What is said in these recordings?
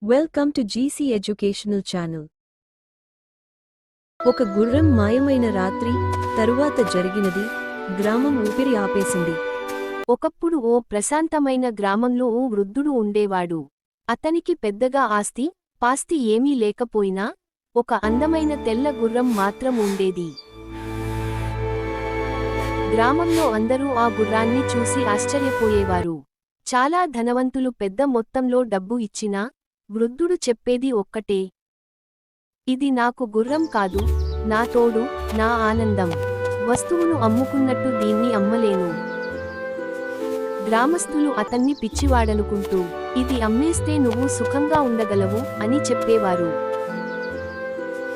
Welcome to GC educational channel. ఒక గుర్రం మాయమైన రాత్రి తరువాత జరిగినది. గ్రామం ఊపిరి ఆపేసింది. ఒకప్పుడు ఓ ప్రశాంతమైన గ్రామంలో ఓ వృద్ధుడు ఉండేవాడు. అతనికి పెద్దగా ఆస్తి పాస్తి ఏమీ లేకపోయినా ఒక అందమైన తెల్ల గుర్రం మాత్రం ఉండేది. గ్రామంలో అందరూ ఆ గుర్రాన్ని చూసి ఆశ్చర్యపోయేవారు. చాలా ధనవంతులు పెద్ద మొత్తంలో డబ్బు ఇచ్చినా వృద్ధుడు చెప్పేది ఒక్కటే, ఇది నాకు గుర్రం కాదు, నా తోడు, నా ఆనందం. వస్తువును అమ్ముకున్నట్టు దీన్ని అమ్మలేను. గ్రామస్థులు అతన్ని పిచ్చివాడనుకుంటూ, ఇది అమ్మేస్తే నువ్వు సుఖంగా ఉండగలవు అని చెప్పేవారు.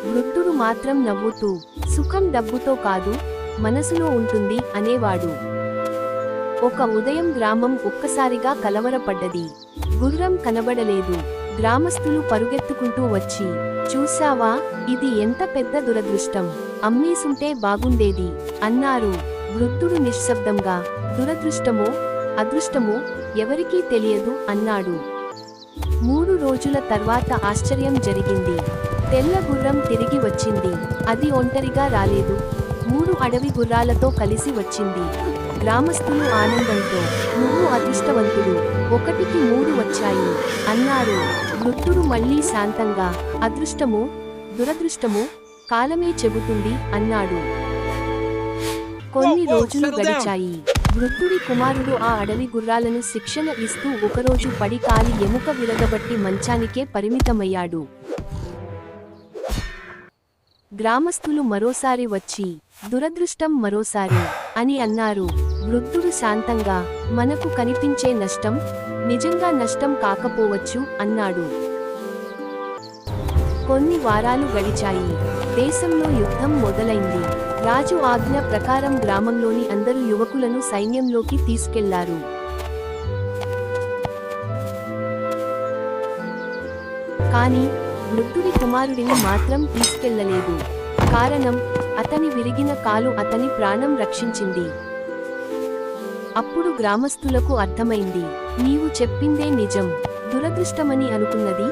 వృద్ధుడు మాత్రం నవ్వుతూ, సుఖం డబ్బుతో కాదు, మనసులో ఉంటుంది అనేవాడు. ఒక ఉదయం గ్రామం ఒక్కసారిగా కలవరపడ్డది. గుర్రం కనబడలేదు. గ్రామస్థులు పరుగెత్తుకుంటూ వచ్చి, చూశావా, ఇది ఎంత పెద్ద దురదృష్టం, అమ్మేసుంటే బాగుండేది అన్నారు. వృద్ధుడు నిశ్శబ్దంగా, దురదృష్టమో అదృష్టమో ఎవరికీ తెలియదు అన్నాడు. 3 రోజుల తర్వాత ఆశ్చర్యం జరిగింది. తెల్ల గుర్రం తిరిగి వచ్చింది. అది ఒంటరిగా రాలేదు, 3 అడవి గుర్రాలతో కలిసి వచ్చింది. గ్రామస్థులు ఆనందంతో, నువ్వు అదృష్టవంతుడు, 1కి 3 వచ్చాయి అన్నారు. వృద్ధుడు మళ్లీ శాంతంగా, అదృష్టమో దురదృష్టమో కాలమే చెబుతుంది అన్నాడు. కొన్ని రోజులు గడిచాయి. వృద్ధుడి కుమారుడు ఆ అడవి గుర్రాలను శిక్షణ ఇస్తూ ఒకరోజు పడి కాలి ఎముక విరగబట్టి మంచానికే పరిమితమయ్యాడు. గ్రామస్థులు మరోసారి వచ్చి, దురదృష్టం మరోసారి అని అన్నారు. వృద్ధుడు శాంతంగా, మనకు కనిపించే నష్టం నిజంగా నష్టం కాకపోవచ్చు అన్నాడు. కొన్ని వారాలు గడిచాయి. దేశంలో యుద్ధం మొదలైంది. రాజు ఆజ్ఞ ప్రకారం గ్రామంలోని అందరు యువకులను సైన్యంలోకి తీసుకెళ్లారు. కాని వృద్ధుడి కుమారుడిని మాత్రం తీసుకెళ్లలేదు. కారణం, అతని విరిగిన కాలు అతని ప్రాణం రక్షించింది. అప్పుడు గ్రామస్థులకు అర్థమైంది, నీవు చెప్పిందే నిజం, దురదృష్టమని అనుకున్నది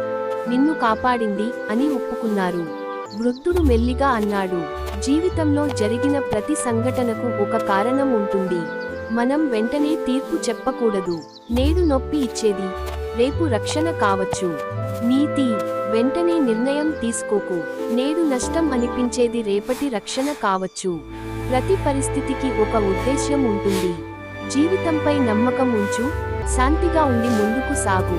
నిన్ను కాపాడింది అని ఒప్పుకున్నారు. వృద్ధుడు మెల్లిగా అన్నాడు, జీవితంలో జరిగిన ప్రతి సంఘటనకు ఒక కారణం ఉంటుంది. మనం వెంటనే తీర్పు చెప్పకూడదు. నేడు నొప్పి ఇచ్చేది రేపు రక్షణ కావచ్చు. నీతి, వెంటనే నిర్ణయం తీసుకోకు. నేడు నష్టం అనిపించేది రేపటి రక్షణ కావచ్చు. ప్రతి పరిస్థితికి ఒక ఉద్దేశ్యం ఉంటుంది. జీవితంపై నమ్మకం ఉంచు, శాంతిగా ఉండి ముందుకు సాగు.